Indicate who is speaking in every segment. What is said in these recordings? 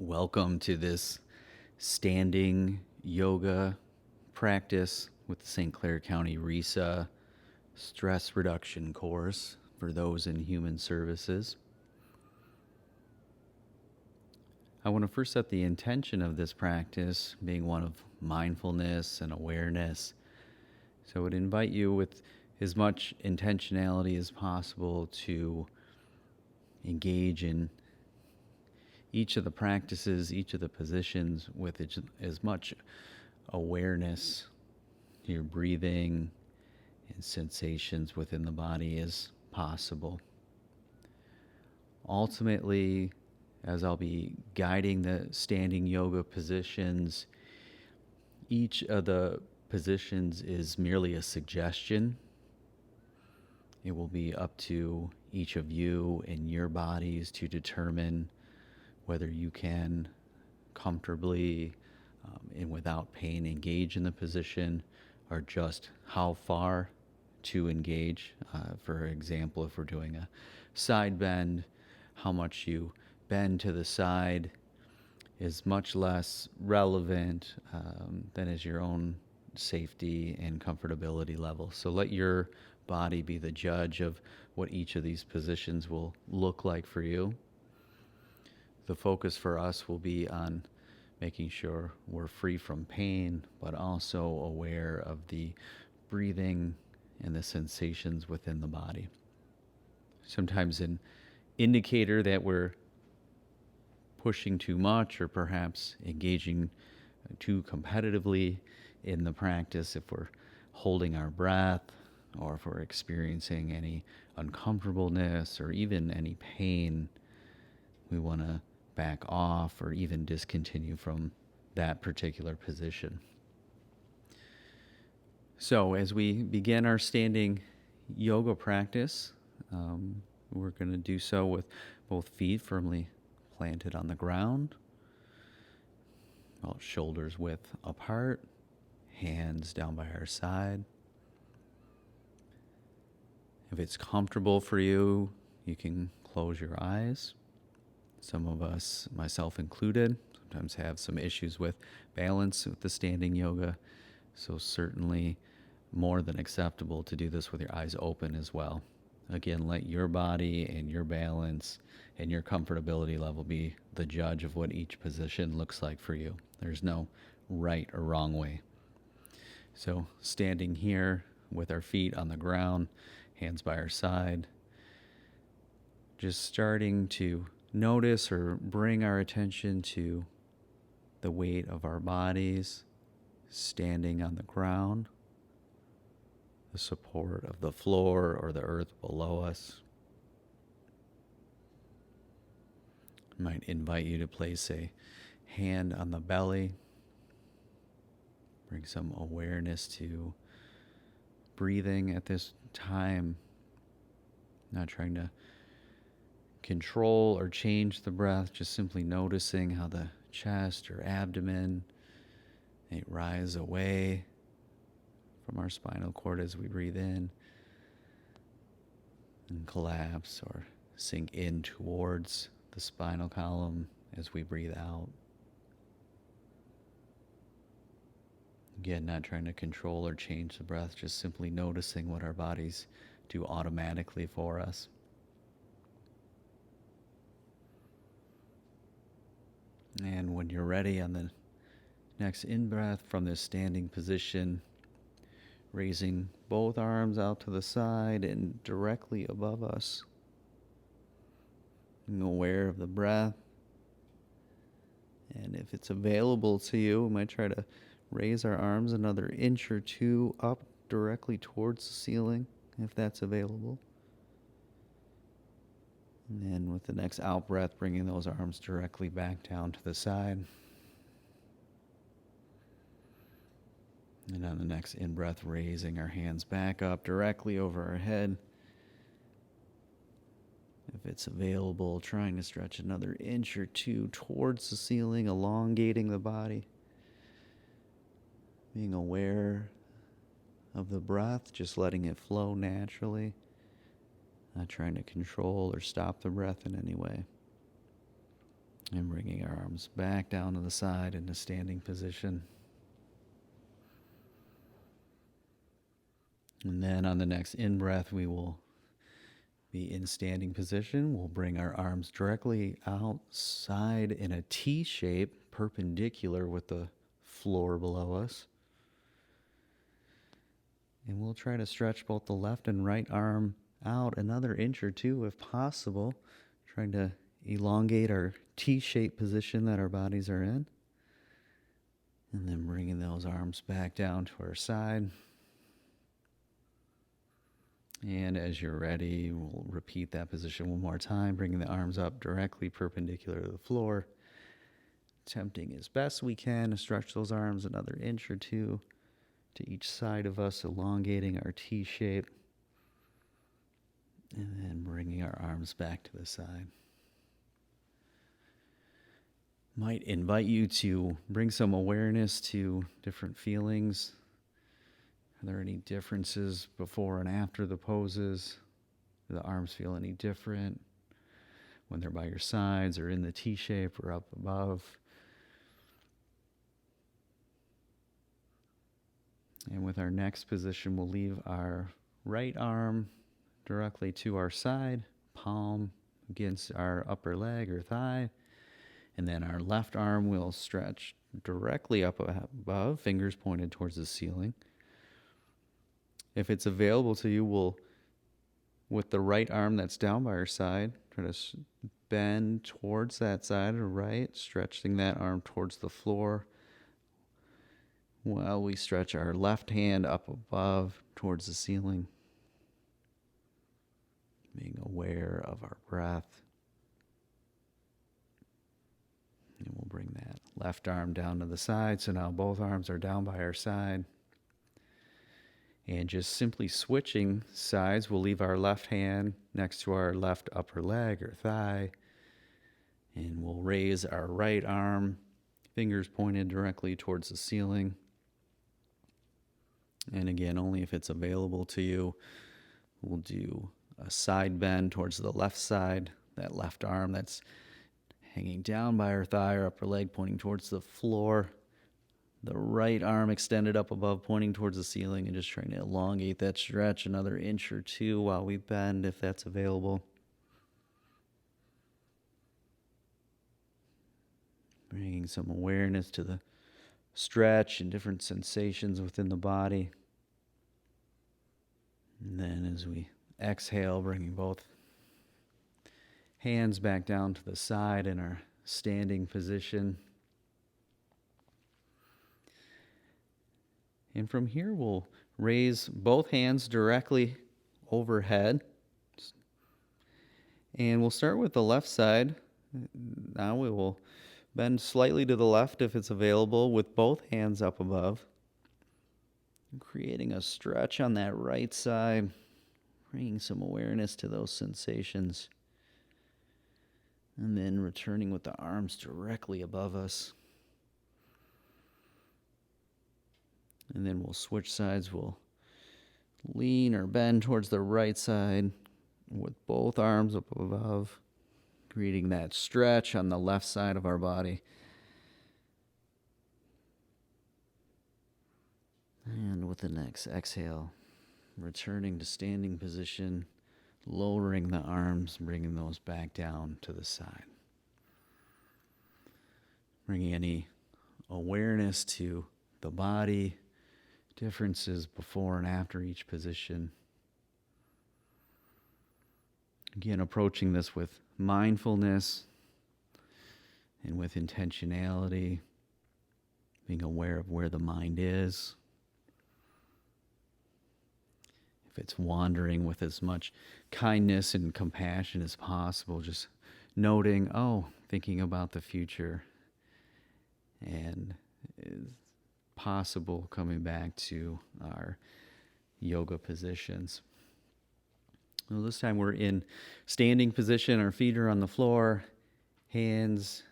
Speaker 1: Welcome to this standing yoga practice with the St. Clair County RESA stress reduction course for those in human services. I want to first set the intention of this practice being one of mindfulness and awareness. So I would invite you with as much intentionality as possible to engage in each of the practices, each of the positions with as much awareness to your breathing and sensations within the body as possible. Ultimately, as I'll be guiding the standing yoga positions, each of the positions is merely a suggestion. It will be up to each of you and your bodies to determine whether you can comfortably and without pain engage in the position, or just how far to engage. For example, if we're doing a side bend, how much you bend to the side is much less relevant than is your own safety and comfortability level. So let your body be the judge of what each of these positions will look like for you. The focus for us will be on making sure we're free from pain, but also aware of the breathing and the sensations within the body. Sometimes an indicator that we're pushing too much or perhaps engaging too competitively in the practice, if we're holding our breath or if we're experiencing any uncomfortableness or even any pain, we want to back off or even discontinue from that particular position. So as we begin our standing yoga practice, we're going to do so with both feet firmly planted on the ground, about shoulders width apart, hands down by our side. If it's comfortable for you, you can close your eyes. Some of us, myself included, sometimes have some issues with balance with the standing yoga. So certainly more than acceptable to do this with your eyes open as well. Again, let your body and your balance and your comfortability level be the judge of what each position looks like for you. There's no right or wrong way. So standing here with our feet on the ground, hands by our side, just starting to notice or bring our attention to the weight of our bodies standing on the ground, the support of the floor or the earth below us. I might invite you to place a hand on the belly. Bring some awareness to breathing at this time, not trying to control or change the breath, just simply noticing how the chest or abdomen may rise away from our spinal cord as we breathe in and collapse or sink in towards the spinal column as we breathe out. Again, not trying to control or change the breath, just simply noticing what our bodies do automatically for us. And when you're ready, on the next in-breath from this standing position, raising both arms out to the side and directly above us, being aware of the breath. And if it's available to you, we might try to raise our arms another inch or two up directly towards the ceiling, if that's available. And then with the next out breath, bringing those arms directly back down to the side. And on the next in-breath, raising our hands back up directly over our head. If it's available, trying to stretch another inch or two towards the ceiling, elongating the body. Being aware of the breath, just letting it flow naturally. Not trying to control or stop the breath in any way. And bringing our arms back down to the side into standing position. And then on the next in-breath, we will be in standing position. We'll bring our arms directly outside in a T shape, perpendicular with the floor below us. And we'll try to stretch both the left and right arm out another inch or two if possible, trying to elongate our T-shaped position that our bodies are in. And then bringing those arms back down to our side. And as you're ready, we'll repeat that position one more time, bringing the arms up directly perpendicular to the floor. Attempting as best we can to stretch those arms another inch or two to each side of us, elongating our T shape. And then bringing our arms back to the side. Might invite you to bring some awareness to different feelings. Are there any differences before and after the poses? Do the arms feel any different when they're by your sides or in the T shape or up above? And with our next position, we'll leave our right arm directly to our side, palm against our upper leg or thigh. And then our left arm will stretch directly up above, fingers pointed towards the ceiling. If it's available to you, we'll, with the right arm that's down by our side, try to bend towards that side or right, stretching that arm towards the floor, while we stretch our left hand up above towards the ceiling, being aware of our breath. And we'll bring that left arm down to the side. So now both arms are down by our side. And just simply switching sides, we'll leave our left hand next to our left upper leg or thigh. And we'll raise our right arm, fingers pointed directly towards the ceiling. And again, only if it's available to you, we'll do a side bend towards the left side, that left arm that's hanging down by our thigh or upper leg, pointing towards the floor. The right arm extended up above, pointing towards the ceiling, and just trying to elongate that stretch another inch or two while we bend, if that's available. Bringing some awareness to the stretch and different sensations within the body. And then as we exhale, bringing both hands back down to the side in our standing position. And from here, we'll raise both hands directly overhead. And we'll start with the left side. Now we will bend slightly to the left if it's available, with both hands up above. Creating a stretch on that right side, bringing some awareness to those sensations. And then returning with the arms directly above us. And then we'll switch sides. We'll lean or bend towards the right side with both arms up above, creating that stretch on the left side of our body. And with the next exhale, returning to standing position, lowering the arms, bringing those back down to the side. Bringing any awareness to the body, differences before and after each position. Again, approaching this with mindfulness and with intentionality, being aware of where the mind is. If it's wandering, with as much kindness and compassion as possible, just noting, thinking about the future, and is possible coming back to our yoga positions. Well, this time we're in standing position. Our feet are on the floor, hands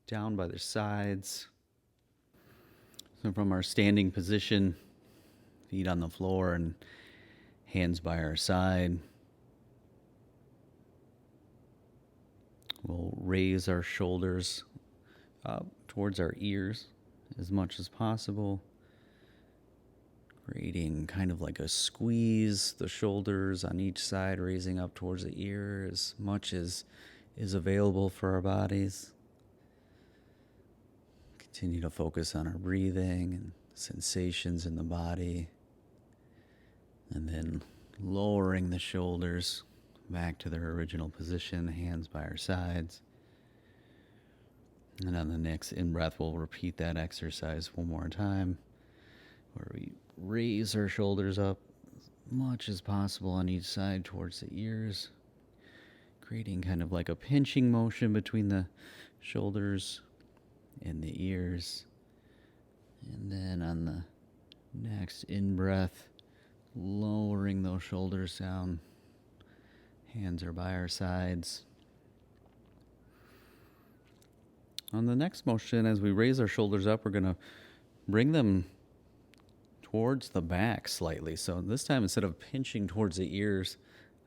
Speaker 1: down by their sides. So from our standing position, feet on the floor and hands by our side, We'll raise our shoulders up towards our ears as much as possible, creating kind of like a squeeze, the shoulders on each side, raising up towards the ear as much as is available for our bodies. Continue to focus on our breathing and sensations in the body. And then lowering the shoulders back to their original position, hands by our sides. And on the next in-breath, we'll repeat that exercise one more time, where we raise our shoulders up as much as possible on each side towards the ears, creating kind of like a pinching motion between the shoulders and the ears. And then on the next in-breath, lowering those shoulders down. Hands are by our sides. On the next motion, as we raise our shoulders up, we're going to bring them towards the back slightly. So this time, instead of pinching towards the ears,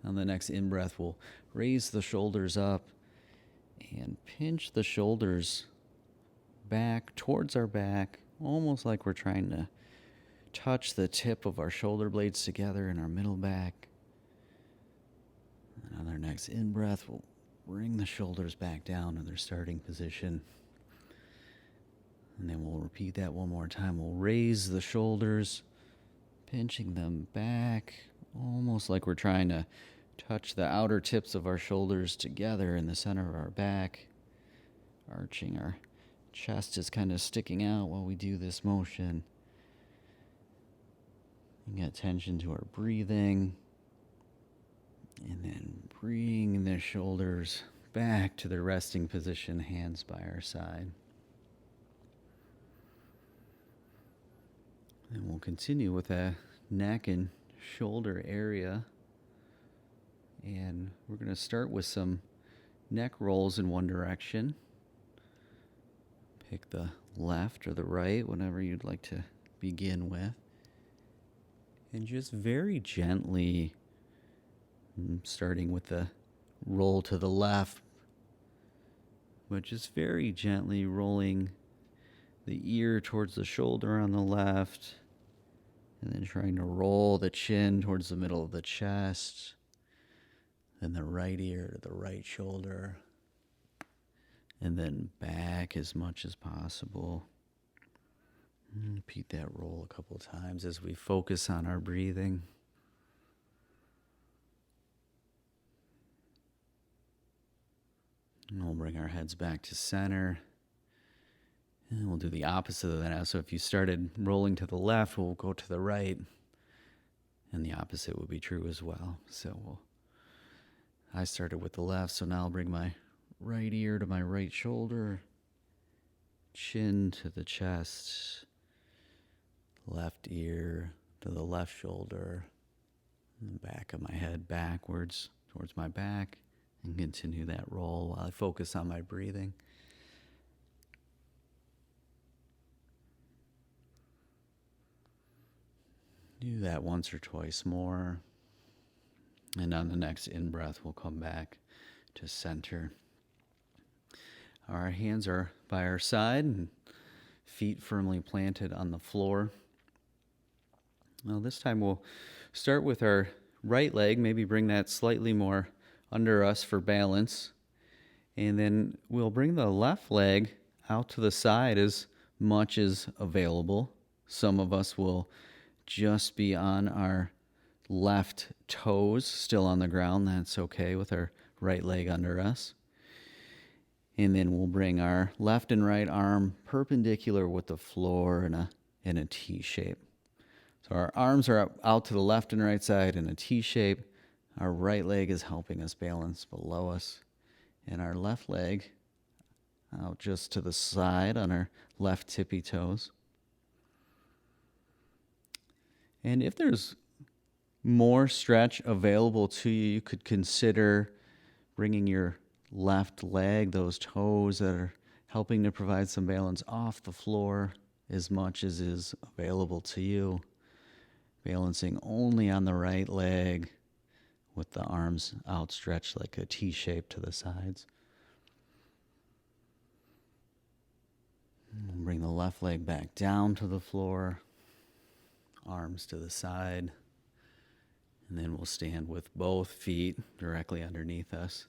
Speaker 1: on the next in-breath, we'll raise the shoulders up and pinch the shoulders back towards our back, almost like we're trying to touch the tip of our shoulder blades together in our middle back. And on our next in-breath, we'll bring the shoulders back down to their starting position. And then we'll repeat that one more time. We'll raise the shoulders, pinching them back, almost like we're trying to touch the outer tips of our shoulders together in the center of our back. Arching our chest is kind of sticking out while we do this motion. Bring attention to our breathing. And then bring the shoulders back to their resting position, hands by our side. And we'll continue with the neck and shoulder area. And we're going to start with some neck rolls in one direction. Pick the left or the right, whatever you'd like to begin with. And just very gently, starting with the roll to the left, but just very gently rolling the ear towards the shoulder on the left, and then trying to roll the chin towards the middle of the chest, then the right ear to the right shoulder, and then back as much as possible. Repeat that roll a couple times as we focus on our breathing. And we'll bring our heads back to center. And we'll do the opposite of that. So if you started rolling to the left, we'll go to the right. And the opposite would be true as well. So I started with the left, so now I'll bring my right ear to my right shoulder, chin to the chest, left ear to the left shoulder, and the back of my head backwards towards my back, and continue that roll while I focus on my breathing. Do that once or twice more. And on the next in-breath, we'll come back to center. Our hands are by our side and feet firmly planted on the floor. Now this time we'll start with our right leg, maybe bring that slightly more under us for balance. And then we'll bring the left leg out to the side as much as available. Some of us will just be on our left toes, still on the ground. That's okay with our right leg under us. And then we'll bring our left and right arm perpendicular with the floor in a T shape. So our arms are out to the left and right side in a T shape. Our right leg is helping us balance below us. And our left leg out just to the side on our left tippy toes. And if there's more stretch available to you, you could consider bringing your left leg, those toes that are helping to provide some balance, off the floor as much as is available to you. Balancing only on the right leg with the arms outstretched like a T shape to the sides. left leg back down to the floor, arms to the side, and then we'll stand with both feet directly underneath us.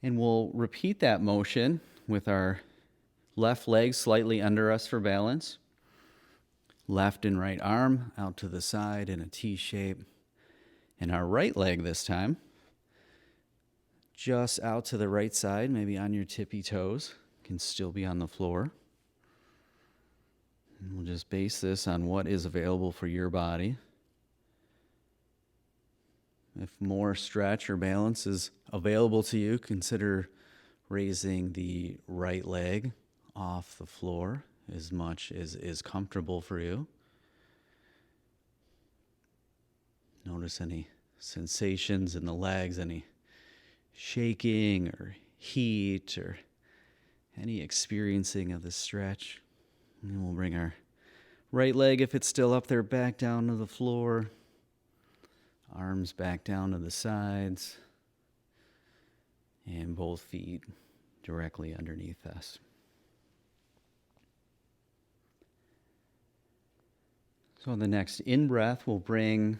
Speaker 1: And we'll repeat that motion with our left leg slightly under us for balance. Left and right arm out to the side in a T shape. And our right leg this time, just out to the right side, maybe on your tippy toes, can still be on the floor. And we'll just base this on what is available for your body. If more stretch or balance is available to you, consider raising the right leg off the floor as much as is comfortable for you. Notice any sensations in the legs, any shaking or heat or any experiencing of the stretch. And we'll bring our right leg, if it's still up there, back down to the floor. Arms back down to the sides. And both feet directly underneath us. So on the next in-breath, we'll bring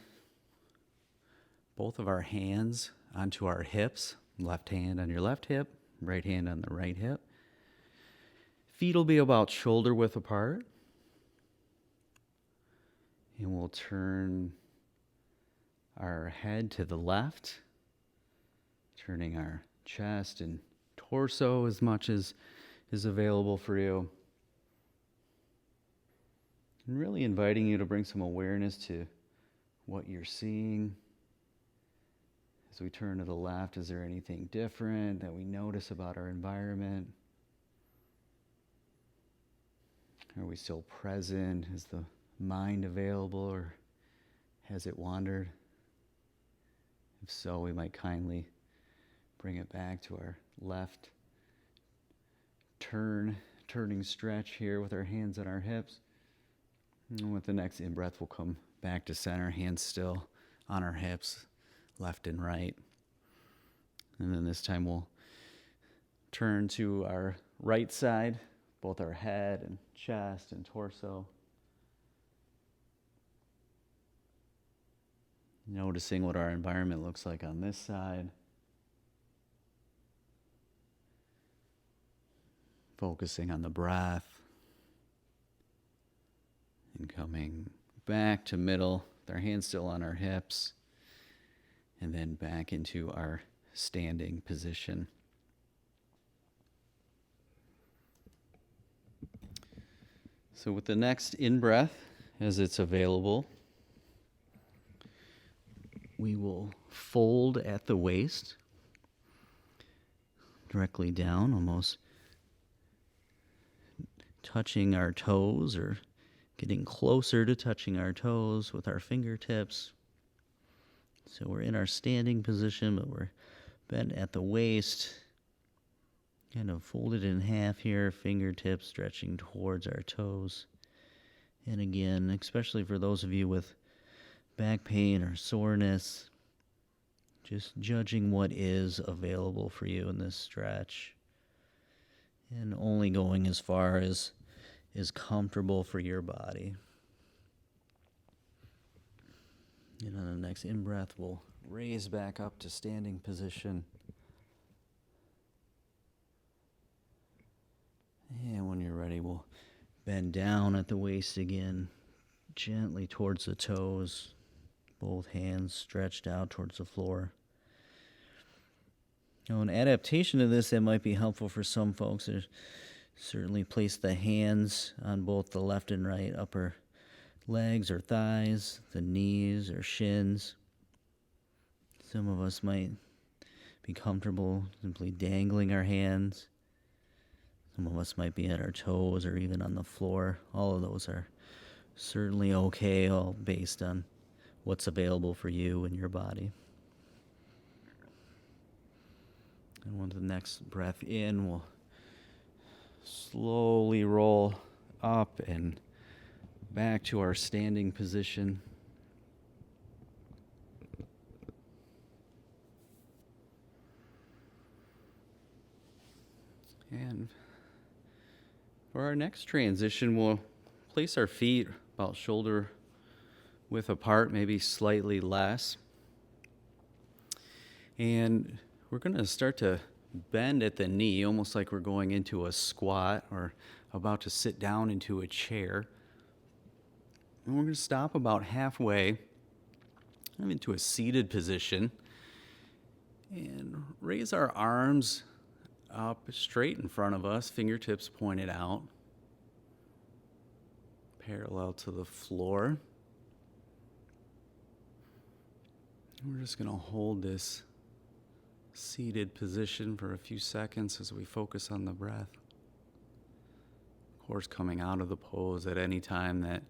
Speaker 1: both of our hands onto our hips. Left hand on your left hip, right hand on the right hip. Feet will be about shoulder width apart. And we'll turn our head to the left, turning our chest and torso as much as is available for you. And really inviting you to bring some awareness to what you're seeing. As we turn to the left, is there anything different that we notice about our environment? Are we still present? Is the mind available, or has it wandered? If so, we might kindly bring it back to our left turning stretch here with our hands on our hips. And with the next in-breath, we'll come back to center, hands still on our hips, left and right. And then this time we'll turn to our right side, both our head and chest and torso. Noticing what our environment looks like on this side. Focusing on the breath. And coming back to middle, with our hands still on our hips. And then back into our standing position. So with the next in-breath, as it's available, we will fold at the waist, directly down, almost touching our toes or getting closer to touching our toes with our fingertips. So we're in our standing position, but we're bent at the waist, kind of folded in half here, fingertips stretching towards our toes. And again, especially for those of you with back pain or soreness, just judging what is available for you in this stretch and only going as far as is comfortable for your body. And on the next in-breath, we'll raise back up to standing position. And when you're ready, we'll bend down at the waist again, gently towards the toes, both hands stretched out towards the floor. Now, an adaptation to this that might be helpful for some folks is certainly place the hands on both the left and right upper legs or thighs, the knees or shins. Some of us might be comfortable simply dangling our hands. Some of us might be at our toes or even on the floor. All of those are certainly okay, all based on what's available for you and your body. And with the next breath in, we'll slowly roll up and back to our standing position. And For our next transition, we'll place our feet about shoulder width apart, maybe slightly less. And we're going to start to bend at the knee, almost like we're going into a squat or about to sit down into a chair. And we're going to stop about halfway into a seated position and raise our arms up straight in front of us, fingertips pointed out, parallel to the floor. We're just going to hold this seated position for a few seconds as we focus on the breath. Of course, coming out of the pose at any time that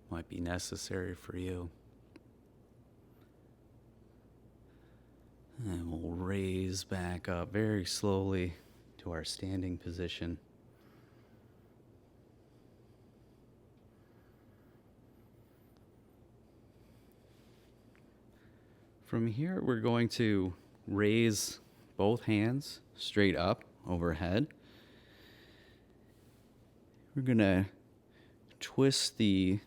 Speaker 1: might be necessary for you. And we'll raise back up very slowly to our standing position. From here, we're going to raise both hands straight up overhead. We're going to twist the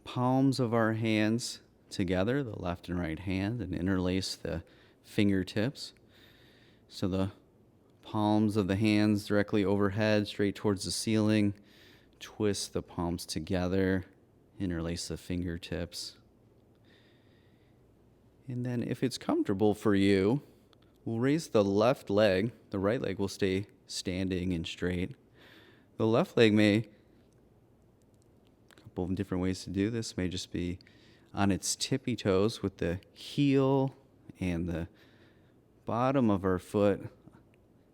Speaker 1: palms of our hands together, the left and right hand, and interlace the fingertips. So the palms of the hands directly overhead, straight towards the ceiling. Twist the palms together, interlace the fingertips. And then if it's comfortable for you, we'll raise the left leg. The right leg will stay standing and straight. The left leg a couple of different ways to do this, may just be on its tippy toes with the heel and the bottom of our foot,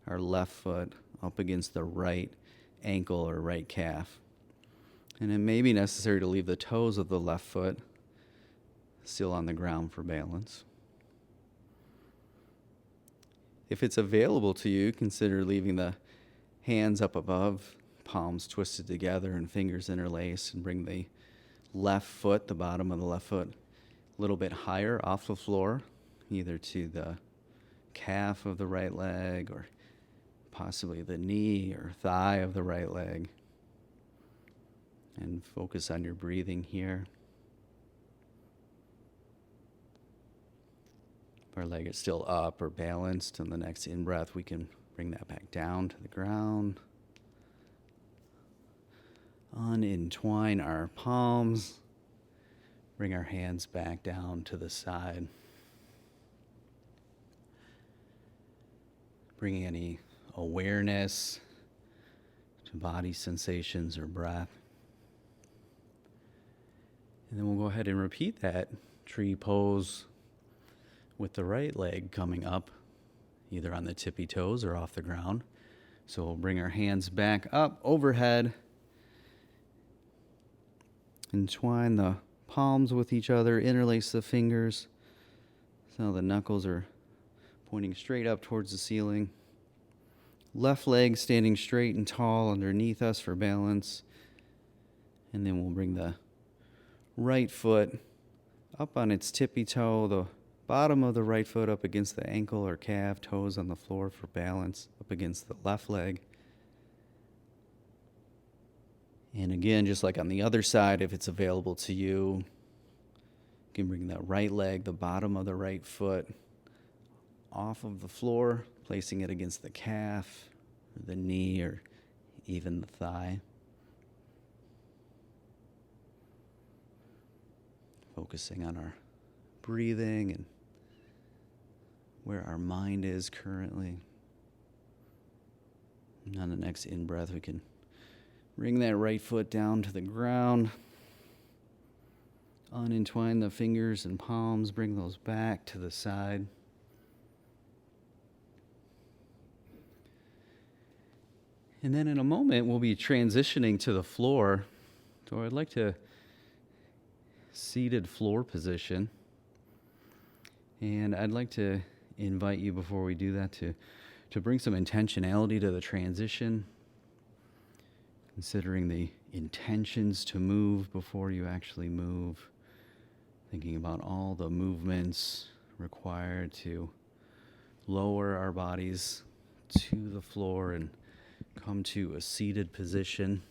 Speaker 1: our left foot, up against the right ankle or right calf. And it may be necessary to leave the toes of the left foot still on the ground for balance. If it's available to you, consider leaving the hands up above, palms twisted together and fingers interlaced, and bring the left foot, the bottom of the left foot, a little bit higher off the floor, either to the calf of the right leg or possibly the knee or thigh of the right leg. And focus on your breathing here. If our leg is still up or balanced, on the next in-breath, we can bring that back down to the ground. Unentwine our palms. Bring our hands back down to the side. Bringing any awareness to body sensations or breath. And then we'll go ahead and repeat that tree pose with the right leg coming up, either on the tippy toes or off the ground. So we'll bring our hands back up overhead. Entwine the palms with each other, interlace the fingers so the knuckles are pointing straight up towards the ceiling. Left leg standing straight and tall underneath us for balance. And then we'll bring the right foot up on its tippy toe, the bottom of the right foot up against the ankle or calf, toes on the floor for balance, up against the left leg. And again, just like on the other side, if it's available to you, you can bring that right leg, the bottom of the right foot, off of the floor, placing it against the calf, or the knee, or even the thigh. Focusing on our breathing and where our mind is currently. And on the next in-breath, we can bring that right foot down to the ground. Unentwine the fingers and palms, bring those back to the side. And then in a moment, we'll be transitioning to the floor. So I'd like to seated floor position. And I'd like to invite you before we do that to bring some intentionality to the transition, considering the intentions to move before you actually move, thinking about all the movements required to lower our bodies to the floor and come to a seated position.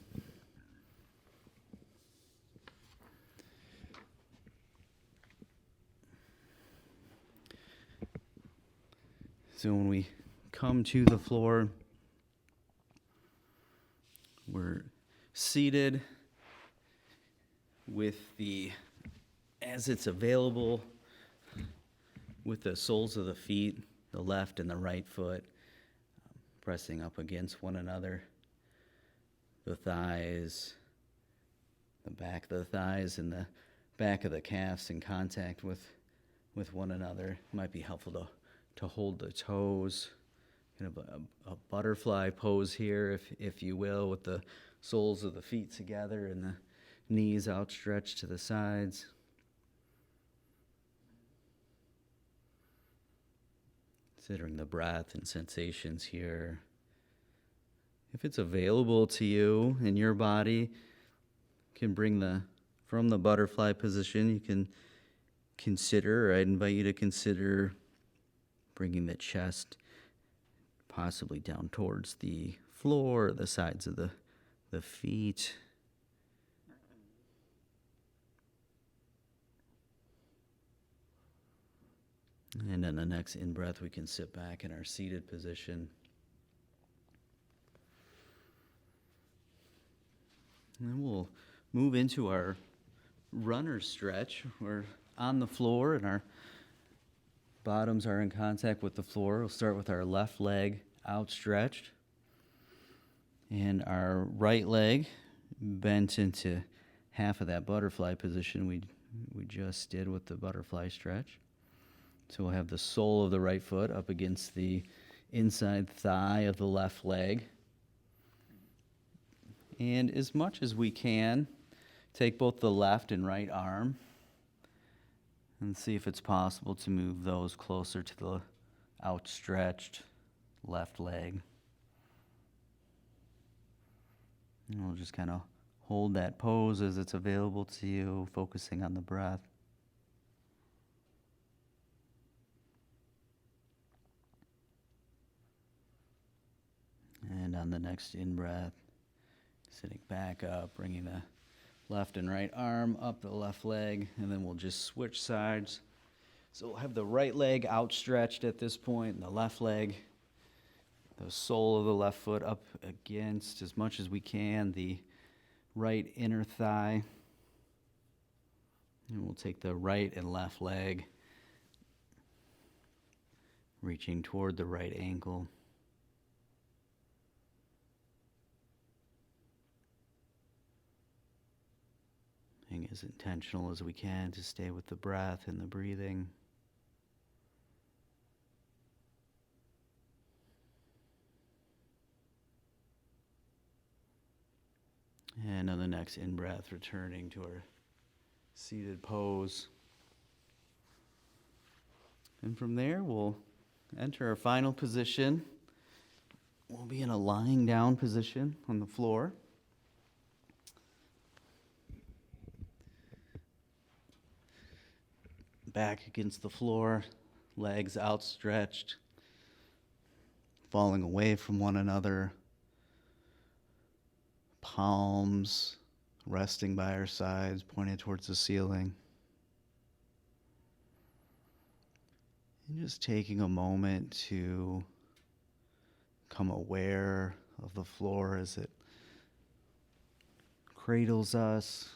Speaker 1: So when we come to the floor, we're seated with as it's available, with the soles of the feet, the left and the right foot, pressing up against one another. The thighs, the back of the thighs and the back of the calves in contact with one another. It might be helpful to hold the toes, kind of a butterfly pose here, if you will, with the soles of the feet together and the knees outstretched to the sides. Considering the breath and sensations here. If it's available to you in your body, you can bring from the butterfly position, you can consider, or I'd invite you to consider bringing the chest possibly down towards the floor, the sides of the feet. And on the next in-breath, we can sit back in our seated position. And then we'll move into our runner stretch. We're on the floor and our bottoms are in contact with the floor. We'll start with our left leg outstretched and our right leg bent into half of that butterfly position we just did with the butterfly stretch. So we'll have the sole of the right foot up against the inside thigh of the left leg. And as much as we can, take both the left and right arm and see if it's possible to move those closer to the outstretched left leg. And we'll just kind of hold that pose as it's available to you, focusing on the breath. And on the next in-breath, sitting back up, bringing the left and right arm up the left leg, and then we'll just switch sides. So we'll have the right leg outstretched at this point, and the left leg, the sole of the left foot up against, as much as we can, the right inner thigh. And we'll take the right and left leg, reaching toward the right ankle. Being as intentional as we can to stay with the breath and the breathing. And on the next in-breath, returning to our seated pose. And from there, we'll enter our final position. We'll be in a lying down position on the floor. Back against the floor, legs outstretched, falling away from one another, palms resting by our sides, pointed towards the ceiling. And just taking a moment to become aware of the floor as it cradles us,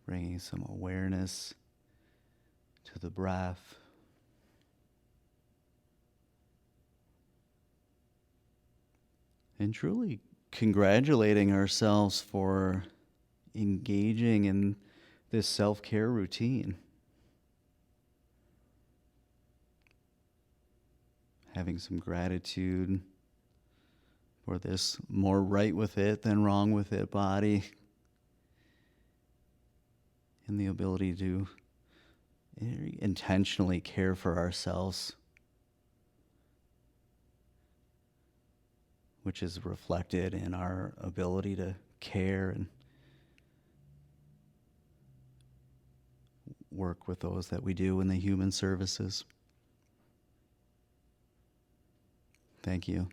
Speaker 1: bringing some awareness to the breath. And truly congratulating ourselves for engaging in this self-care routine. Having some gratitude for this more right with it than wrong with it body. And the ability to intentionally care for ourselves, which is reflected in our ability to care and work with those that we do in the human services. Thank you.